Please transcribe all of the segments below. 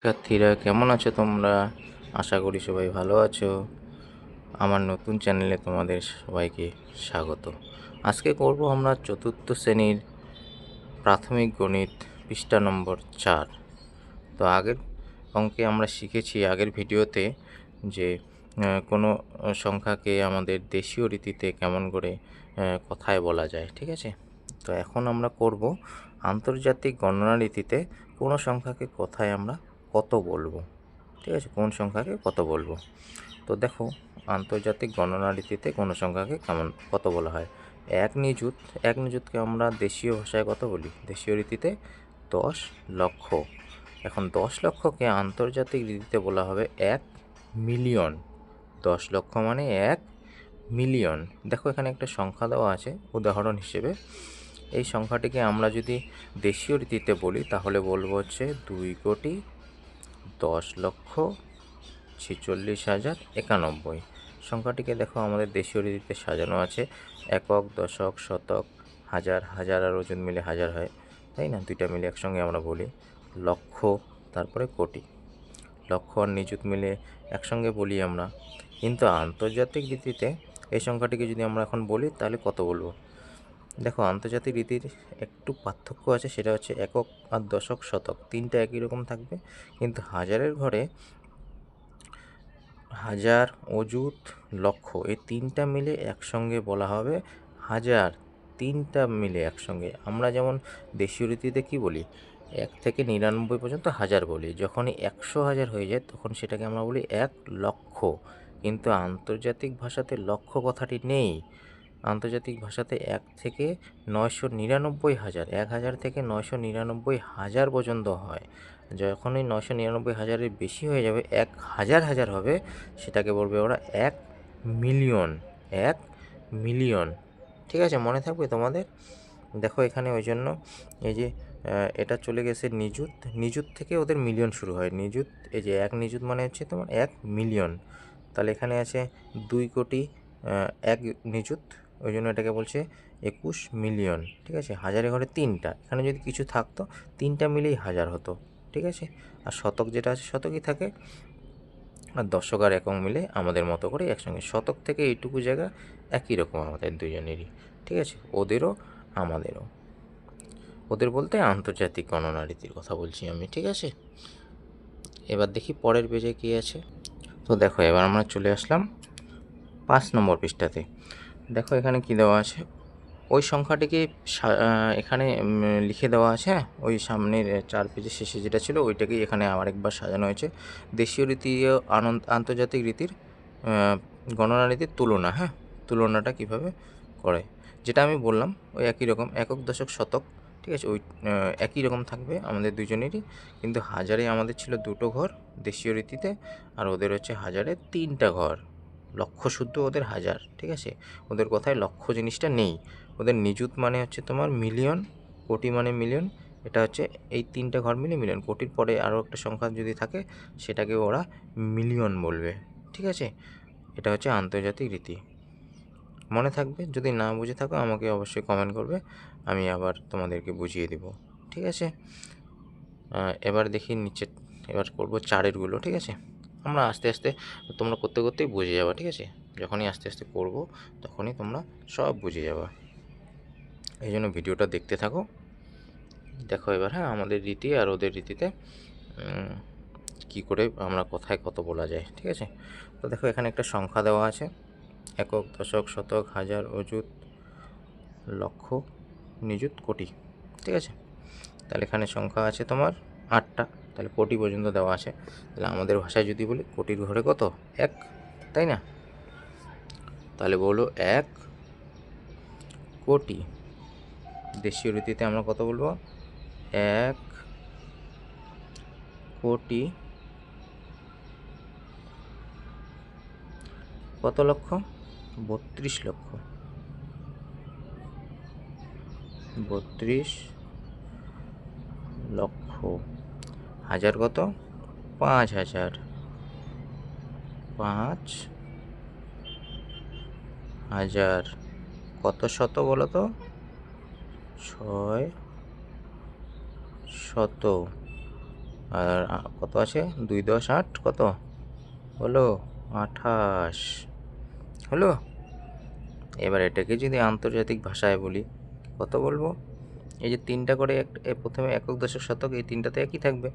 শিক্ষার্থীরা কেমন আছো তোমরা? আশা করি সবাই ভালো আছো। আমার নতুন চ্যানেলে তোমাদের সবাইকে স্বাগত। আজকে করব আমরা চতুর্থ শ্রেণীর প্রাথমিক গণিত পৃষ্ঠা নম্বর 4। তো আগের অঙ্কে আমরা শিখেছি আগের ভিডিওতে যে কোনো সংখ্যাকে আমাদের দেশীয় রীতিতে কেমন করে কথায় বলা যায়, ঠিক আছে? তো এখন আমরা করব আন্তর্জাতিক গণনা রীতিতে কোনো সংখ্যাকে কথায় আমরা কত বলবো, ঠিক আছে? কোন সংখ্যাকে কত বলবো। তো দেখো, আন্তর্জাতিক গণনা রীতিতে কোনো সংখ্যাকে কত বলা হয়। এক নিযুতকে আমরা দেশীয় ভাষায় কত বলি? দেশীয় রীতিতে 10 লক্ষ। এখন 10 লক্ষকে আন্তর্জাতিক রীতিতে বলা হবে 1 মিলিয়ন। 10 লক্ষ মানে 1 মিলিয়ন। দেখো, এখানে একটা সংখ্যা দেওয়া আছে উদাহরণ হিসেবে। এই সংখ্যাটিকে আমরা যদি দেশীয় রীতিতে বলি তাহলে বলবো হচ্ছে 2,10,46,091। সংখ্যাটিকে দেখো আমাদের দেশীয় রীতিতে সাজানো আছে একক, দশক, শতক, হাজার, হাজার আর ওজন মিলে হাজার হয়, তাই না? দুইটা মিলে একসঙ্গে আমরা বলি লক্ষ, তারপরে কোটি। লক্ষ আর নিযুত মিলে একসঙ্গে বলি আমরা। কিন্তু আন্তর্জাতিক রীতিতে এই সংখ্যাটিকে যদি আমরা এখন বলি তাহলে কত বলবো? দেখো, আন্তর্জাতিক রীতির একটু পার্থক্য আছে, সেটা হচ্ছে একক আর দশক, শতক তিনটা একই রকম থাকবে, কিন্তু হাজারের ঘরে হাজার, অযুত, লক্ষ এই তিনটা মিলে একসঙ্গে বলা হবে হাজার। তিনটা মিলে একসঙ্গে আমরা যেমন দেশীয় রীতিতে কি বলি, 1 থেকে 99 পর্যন্ত হাজার বলি। যখনই 100,000 হয়ে যায় তখন সেটাকে আমরা বলি 1 লক্ষ। কিন্তু আন্তর্জাতিক ভাষাতে লক্ষ কথাটি নেই। আন্তর্জাতিক ভাষাতে 1 থেকে 999,000, 1,000 থেকে 999,000 পর্যন্ত হয়। যখনই 999,000-এর বেশি হয়ে যাবে, 1,000 হবে, সেটাকে বলবে ওরা 1 মিলিয়ন। 1 মিলিয়ন, ঠিক আছে? মনে থাকবে তোমাদের? দেখো, এখানে ওই জন্য এই যে এটা চলে গেছে নিযুত থেকে ওদের মিলিয়ন শুরু হয়। নিযুত, এই যে 1 নিযুত মানে হচ্ছে তোমার 1 মিলিয়ন। তাহলে এখানে আছে 2 কোটি 1 নিযুত, ওই জন্য এটাকে বলছে 21 মিলিয়ন, ঠিক আছে? হাজারের ঘরে তিনটা, এখানে যদি কিছু থাকতো তিনটা মিলেই হাজার হতো, ঠিক আছে? আর শতক যেটা আছে শতকই থাকে, আর দশক আর একক মিলে আমাদের মতো করে একসঙ্গে। শতক থেকে এইটুকু জায়গা একই রকম আমাদের দুজনেরই, ঠিক আছে? ওদেরও আমাদেরও। ওদের বলতে আন্তর্জাতিক গণনা রীতির কথা বলছি আমি, ঠিক আছে? এবার দেখি পরের পেজে কী আছে। তো দেখো, এবার আমরা চলে আসলাম 5 নম্বর পৃষ্ঠাতে। দেখো এখানে কি দেওয়া আছে, ওই সংখ্যাটিকে এখানে লিখে দেওয়া আছে। ওই সামনের 4 পেজের শেষে যেটা ছিল ওইটাকেই এখানে আরেকবার সাজানো হয়েছে। দেশীয় রীতি ও আন্তর্জাতিক রীতির গণনা রীতির তুলনা। হ্যাঁ, তুলনাটা কিভাবে করে, যেটা আমি বললাম ওই একই রকম একক, দশক, শতক, ঠিক আছে? ওই একই রকম থাকবে আমাদের দুজনেরই। কিন্তু হাজারে আমাদের ছিল 2টো ঘর দেশীয় রীতিতে, আর ওদের হচ্ছে হাজারে 3টা ঘর। লক্ষ শুদ্ধ ওদের হাজার, ঠিক আছে? ওদের কথায় লক্ষ জিনিসটা নেই। ওদের নিযুত মানে হচ্ছে তোমার মিলিয়ন, কোটি মানে মিলিয়ন। এটা হচ্ছে এই 3টে ঘর মিলে মিলিয়ন। কোটির পরে আরও একটা সংখ্যা যদি থাকে সেটাকে ওরা মিলিয়ন বলবে, ঠিক আছে? এটা হচ্ছে আন্তর্জাতিক রীতি। মনে থাকবে, যদি না বুঝে থাকো আমাকে অবশ্যই কমেন্ট করবে, আমি আবার তোমাদেরকে বুঝিয়ে দেব, ঠিক আছে? এবার দেখি নিচে, এবার করবো 4-এরগুলো, ঠিক আছে? আমরা আস্তে আস্তে, তোমরা করতে করতেই বুঝে যাবা, ঠিক আছে? যখনই আস্তে আস্তে করব তখনই তোমরা সব বুঝে যাবা, এই জন্য ভিডিওটা দেখতে থাকো। দেখো এবার, হ্যাঁ, আমাদের রীতি আর ওদের রীতিতে কি করে আমরা কথায় কত বলা যায়, ঠিক আছে? তো দেখো, এখানে একটা সংখ্যা দেওয়া আছে একক, দশক, শতক, হাজার, অযুত, লক্ষ, নিযুত, কোটি, ঠিক আছে? তাহলে এখানে সংখ্যা আছে তোমার 8টা, তাহলে কোটি পর্যন্ত দেওয়া আছে। তাহলে আমাদের ভাষায় যদি বলি কোটির ঘরে কত? 1, তাই না? তাহলে বলো 1 কোটি। দেশীয় রীতিতে আমরা কত বলবো? 1 কোটি কত লক্ষ? 32 লক্ষ। 32 লক্ষ। হাজার কত? 5,000। 5,000। কত শত বলো তো? 6 শত। 6 আর কত আছে, 2 10 8 কত হলো, 28 হলো। এবার এটাকে যদি আন্তর্জাতিক ভাষায় বলি কত বলবো, এই যে 3টা করে প্রথমে একক, দশক, শতক, এই 3টাতে একই থাকবে,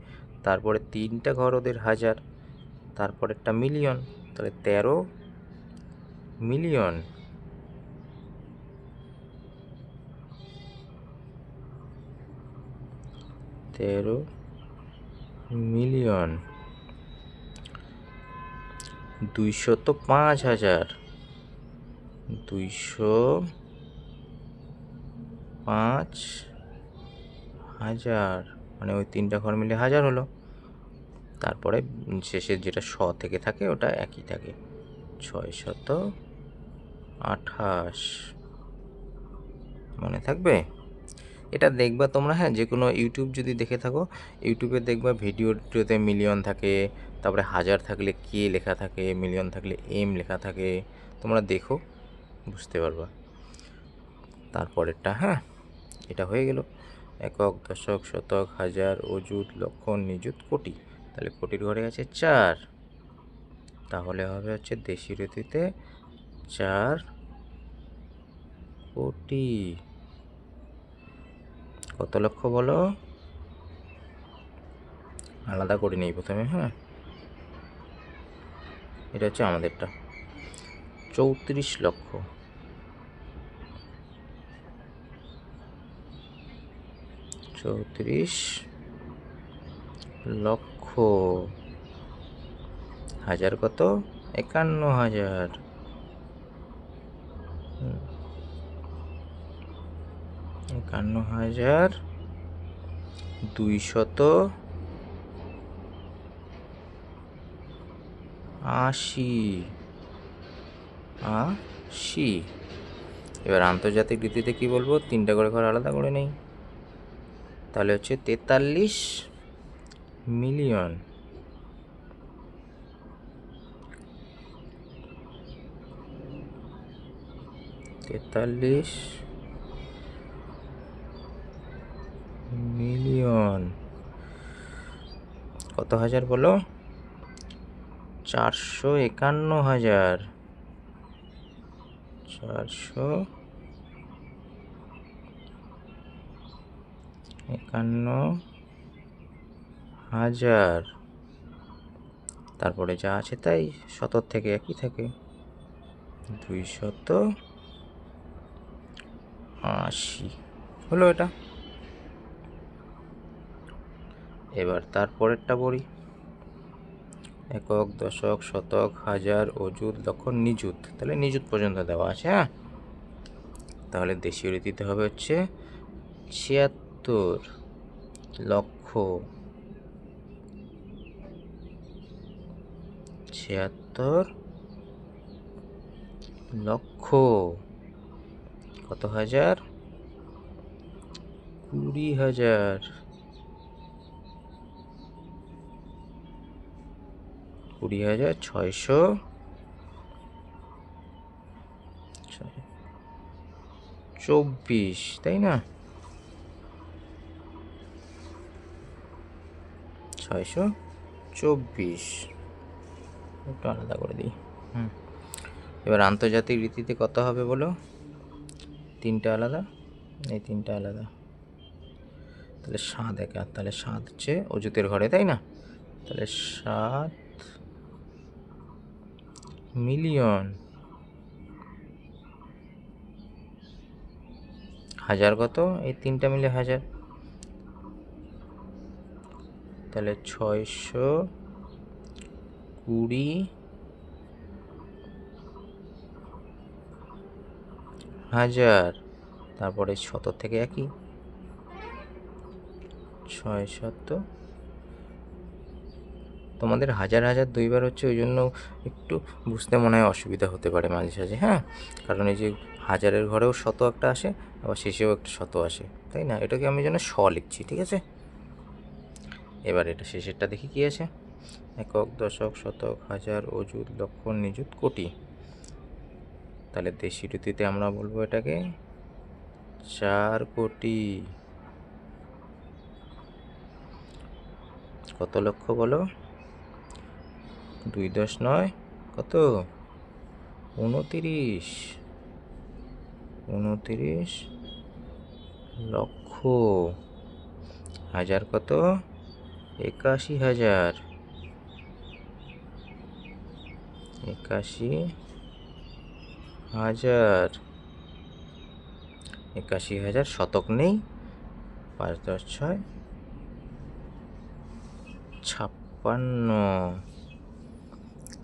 তারপরে 3টা ঘর ওদের হাজার, তারপরেরটা মিলিয়ন, তাহলে 13 মিলিয়ন। তেরো মিলিয়ন 205,000, 205,000 মানে ওই 3টা ঘর মিলে 1000 হলো। তারপরে শেষের যেটা থেকে থাকে ওটা একই থাকে, 628 মনে থাকবে। এটা দেখবা তোমরা, হ্যাঁ, যে কোনো ইউটিউব যদি দেখে থাকো, ইউটিউবে দেখবা ভিডিওতে মিলিয়ন থাকে, তারপরে হাজার থাকলে কে লেখা থাকে, মিলিয়ন থাকলে এম লেখা থাকে, তোমরা দেখো বুঝতে পারবা। তারপরেরটা, হ্যাঁ, এটা হয়ে গেল একক, দশক, শতক, হাজার, অযুত, লক্ষ, নিযুত, কোটি। তাহলে কোটির ঘরে আছে 4, তাহলে হবে হচ্ছে দেশি রীতিতে 4 কোটি। কত লক্ষ বলো, আলাদা করে নেই প্রথমে, হ্যাঁ, এটা হচ্ছে আমাদেরটা 34 লক্ষ। 34 লক্ষ। হাজার কত, 51,000, 51,280। এবার আন্তর্জাতিক রীতিতে কি বলবো, 3টা করে ঘর আলাদা করে নেই, তাহলে হচ্ছে 43 মিলিয়ন। 43 মিলিয়ন। কত হাজার বলো, 451,000, 451,000। তারপরে যা আছে তাই, শতক থেকে একই থাকে, 280 হলো এটা। এবার তারপরেরটা বলি, একক, দশক, শতক, হাজার, অযুত, লক্ষ, নিযুত। তাহলে নিযুত পর্যন্ত দেওয়া আছে, হ্যাঁ। তাহলে দেশীয় রীতিতে হবে হচ্ছে 76 লক্ষ, 76 লক্ষ। কত হাজার, 20,000, 20,624, তাই না, 624, একটু আলাদা করে দিই। এবার আন্তর্জাতিক রীতিতে কত হবে বলো, 3টা আলাদা, এই 3টা আলাদা, তাহলে 7 একা, তাহলে 7 হচ্ছে অযুতের ঘরে, তাই না, তাহলে 7 মিলিয়ন। হাজার কত, এই 3টা মিলে 1000, তাহলে 620,000। তারপরে শতক থেকে একই, 6 তোমাদের হাজার হাজার 2বার হচ্ছে, ওই জন্য একটু বুঝতে মনে হয় অসুবিধা হতে পারে মাঝে সাঝে, হ্যাঁ, কারণ এই যে হাজারের ঘরেও শত একটা আসে, আবার শেষেও একটা শত আসে, তাই না, এটাকে আমি যেন লিখছি, ঠিক আছে। এবার এটা শেষেরটা দেখি কি আছে, একক, দশক, শতক, হাজার, অযুত, লক্ষ, নিযুত, কোটি। তাহলে দেশি রীতিতে আমরা বলবো এটাকে 4 কোটি। কত লক্ষ বলো? 2 10 9 কত? 29 লক্ষ। হাজার কত? 81,000। 81,000। 81,000 শতক নেই। 5 10 6 56।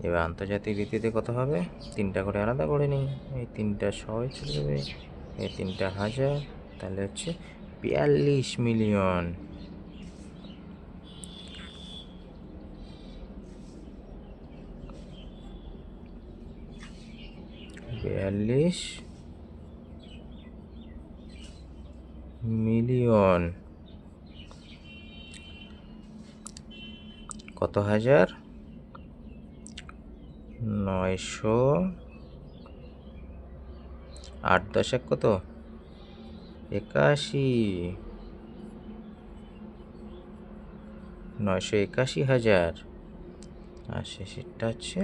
এবার আন্তর্জাতিক রীতিতে কত হবে? 3টা করে আলাদা করে নিই। এই 3টা 100 চলে যাবে, এই 3টা 1000, তাহলে হচ্ছে 42 মিলিয়ন। 42 মিলিয়ন। কত হাজার? 900। 8 10 কত? 81। 981,000। আর শেষেরটা হচ্ছে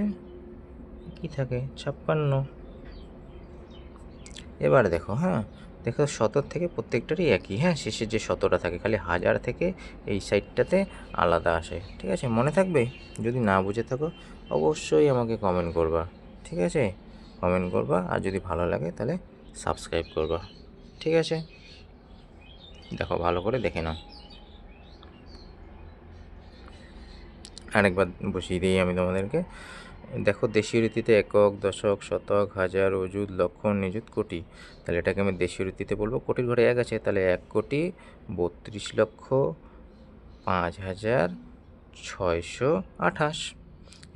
কি থাকে? 56। এবার দেখো, হ্যাঁ দেখো, শতক থেকে প্রত্যেকটারই একই, হ্যাঁ শেষের যে শতটা থাকে, খালি হাজার থেকে এই সাইডটাতে আলাদা আসে। ঠিক আছে, মনে থাকবে? যদি না বুঝে থাকো অবশ্যই আমাকে কমেন্ট করবা। ঠিক আছে, কমেন্ট করবা, আর যদি ভালো লাগে তাহলে সাবস্ক্রাইব করবা। ঠিক আছে, দেখো ভালো করে দেখে নাও। আরেকবার বসিয়ে দিই আমি তোমাদেরকে। দেখো, দেশীয় রীতিতে একক, দশক, শতক, হাজার, অযুত, লক্ষ, নিযুত, কোটি। তাহলে এটাকে আমি দেশীয় রীতিতে বলবো। কোটির ঘরে 1 আছে, তাহলে 1,32,05,628।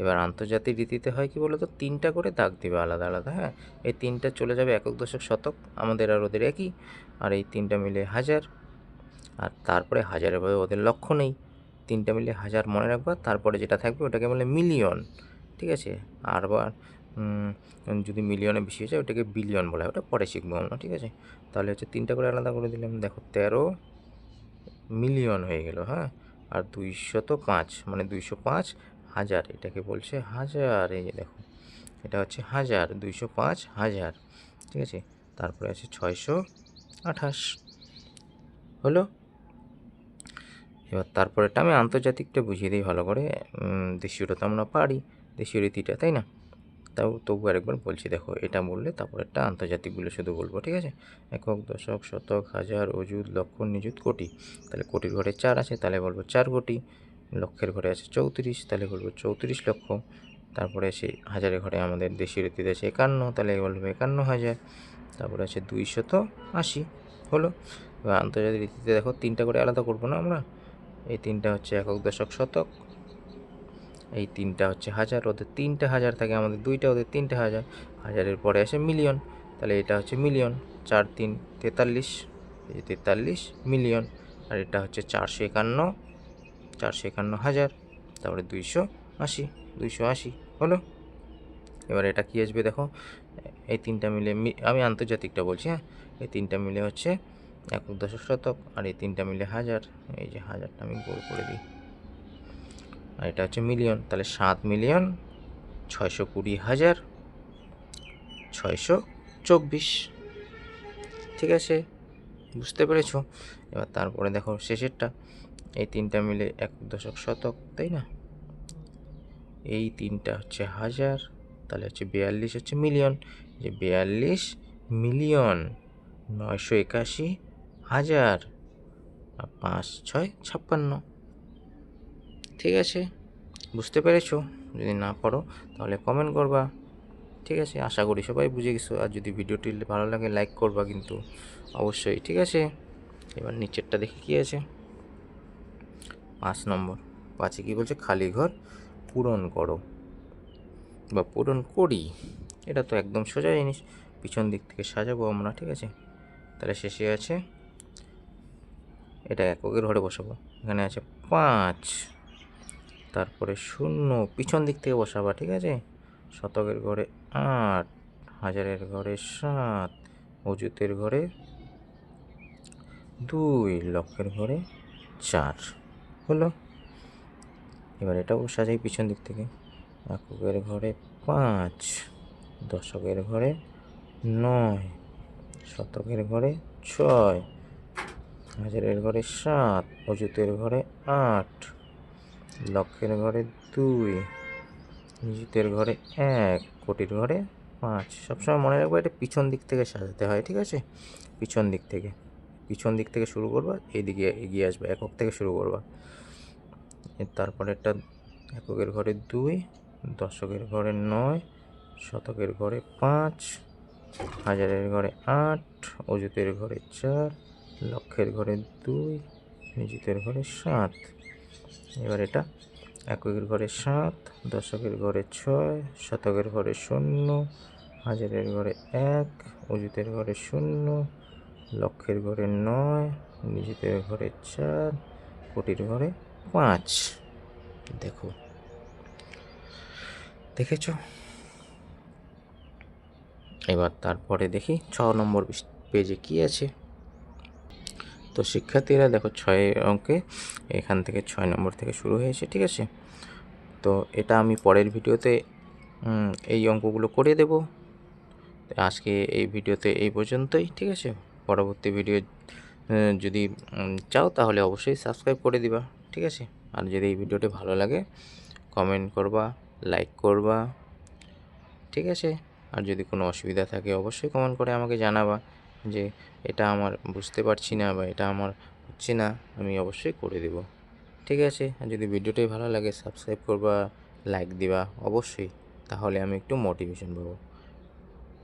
এবার আন্তর্জাতিক রীতিতে হয় কি বলো তো? 3টা করে দাগ দিবে আলাদা আলাদা, হ্যাঁ। এই 3টা চলে যাবে একক, দশক, শতক, আমাদের আর ওদের একই। আর এই 3টা মিলে হাজার। আর তারপরে হাজারের পরে ওদের লক্ষ নেই। 3টা মিলে হাজার মনে রাখবা, তারপরে যেটা থাকবে ওটাকে বলে মিলিয়ন। ঠিক আছে, আরবার যদি মিলিয়নে বেশি হয়ে যায় ওটাকে বিলিয়ন বলা হয়, ওটা পরে শিখবো আমরা। ঠিক আছে, তাহলে হচ্ছে 3টা করে আলাদা করে দিলাম। দেখো 13 মিলিয়ন হয়ে গেল, হ্যাঁ। আর 205 মানে 205 হাজার, এটাকে বলছে হাজার। এই যে দেখো, এটা হচ্ছে হাজার, 205 হাজার। ঠিক আছে, তারপরে আছে 628 হলো। এবার তারপরেটা আমি আন্তর্জাতিকটা বুঝিয়ে দিই ভালো করে। দেশীয়টা তো আমরা পারি, দেশীয় রীতিটা, তাই না? তবু আরেকবার বলছি, দেখো এটা বললে তারপরেরটা আন্তর্জাতিকগুলো শুধু বলবো। ঠিক আছে, একক, দশক, শতক, হাজার, অযুত, লক্ষ, নিযুত, কোটি। তাহলে কোটির ঘরে 4 আছে, তাহলে বলবো 4 কোটি। লক্ষের ঘরে আছে 34, তাহলে বলবো 34 লক্ষ। তারপরে সেই হাজারের ঘরে আমাদের দেশীয় রীতিতে আছে 51, তাহলে বলবো 51,000। তারপরে আছে 280 হলো। এবার আন্তর্জাতিক রীতিতে দেখো 3টা করে আলাদা করবো না আমরা? এই 3টা হচ্ছে একক, দশক, শতক। এই 3টা হচ্ছে হাজার, ওদের 3টা হাজার থাকে, আমাদের 2টা, ওদের 3টা হাজার। হাজারের পরে আসে মিলিয়ন, তাহলে এটা হচ্ছে মিলিয়ন। 4 3 43, এই 43 মিলিয়ন। আর এটা হচ্ছে 451,000। তারপরে 280 হলো। এবার এটা কি আসবে দেখো, এই 3টা মিলে আমি আন্তর্জাতিকটা বলছি, হ্যাঁ। এই 3টা মিলে হচ্ছে একক, দশক, শতক। আর এই 3টা মিলে হাজার, এই যে হাজারটা আমি গোল করে দিই। আর এটা হচ্ছে মিলিয়ন, তাহলে 7,620,624। ঠিক আছে, বুঝতে পেরেছো? এবার তারপরে দেখো শেষেরটা, এই 3টা মিলে একক, দশক, শতক, তাই না? এই 3টা হচ্ছে হাজার, তাহলে হচ্ছে 42 হচ্ছে মিলিয়ন। যে 42 মিলিয়ন 981,000 আর 5 6 56। ঠিক আছে, বুঝতে পেরেছো? যদি না পারো তাহলে কমেন্ট করবা। ঠিক আছে, আশা করি সবাই বুঝে গেছো। আর যদি ভিডিওটি ভালো লাগে লাইক করবা কিন্তু অবশ্যই। ঠিক আছে, এবার নিচেরটা দেখি কি আছে। 5 নম্বর, 5-এ কী বলছে? খালি ঘর পূরণ করো বা পূরণ করি। এটা তো একদম সোজা জিনিস, পিছন দিক থেকে সাজাবো আমরা। ঠিক আছে, তাহলে শেষে আছে, এটা এককের ঘরে বসাবো। এখানে আছে 5, তারপরে 0 পিছন দিক থেকে বসাবা। ঠিক আছে, শতকের ঘরে 8, হাজারের ঘরে 7, অযুতের ঘরে 2, লক্ষের ঘরে 4 হলো। এবার এটাও সাজাই পিছন দিক থেকে। এককের ঘরে 5, দশকের ঘরে 9, শতকের ঘরে 6, হাজারের ঘরে 7, অযুতের ঘরে 8, লক্ষের ঘরে 2, নিযুতের ঘরে 1, কোটির ঘরে 5। সবসময় মনে রাখবো এটা পিছন দিক থেকে সাজাতে হয়, ঠিক আছে? পিছন দিক থেকে শুরু করবা, এইদিকে এগিয়ে আসবে, একক থেকে শুরু করবা। তারপরে একটা এককের ঘরে 2, দশকের ঘরে 9, শতকের ঘরে 5, হাজারের ঘরে 8, অযুতের ঘরে 4, লক্ষের ঘরে 2, নিযুতের ঘরে 7। এবার এটা এককের ঘরে 7, দশকের ঘরে 6, শতকের ঘরে 0, হাজারের ঘরে 1, অযুতের ঘরে 0, লক্ষের ঘরে 9, নিযুতের ঘরে 4, কোটির ঘরে 5। দেখো, দেখেছো? এবার তারপরে দেখি 6 নম্বর পেজে কি আছে। তো শিক্ষার্থীরা দেখো 6 অঙ্কে এখান থেকে 6 নম্বর থেকে শুরু হয়েছে, ঠিক আছে? তো এটা আমি পরের ভিডিওতে এই অঙ্কগুলো করে দেব। আজকে এই ভিডিওতে এই পর্যন্তই, ঠিক আছে? পরবর্তী ভিডিও যদি চাও তাহলে অবশ্যই সাবস্ক্রাইব করে দিবা, ঠিক আছে? আর যদি এই ভিডিওটি ভালো লাগে কমেন্ট করবা, লাইক করবা, ঠিক আছে? আর যদি কোনো অসুবিধা থাকে অবশ্যই কমেন্ট করে আমাকে জানাবা যে এটা আমার বুঝতে পারছি না বা এটা আমার হচ্ছে না, আমি অবশ্যই করে দেব, ঠিক আছে? আর যদি ভিডিওটি ভালো লাগে সাবস্ক্রাইব করবা, লাইক দিবা অবশ্যই, তাহলে আমি একটু মোটিভেশন পাবো,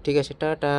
ঠিক আছে? টাটা।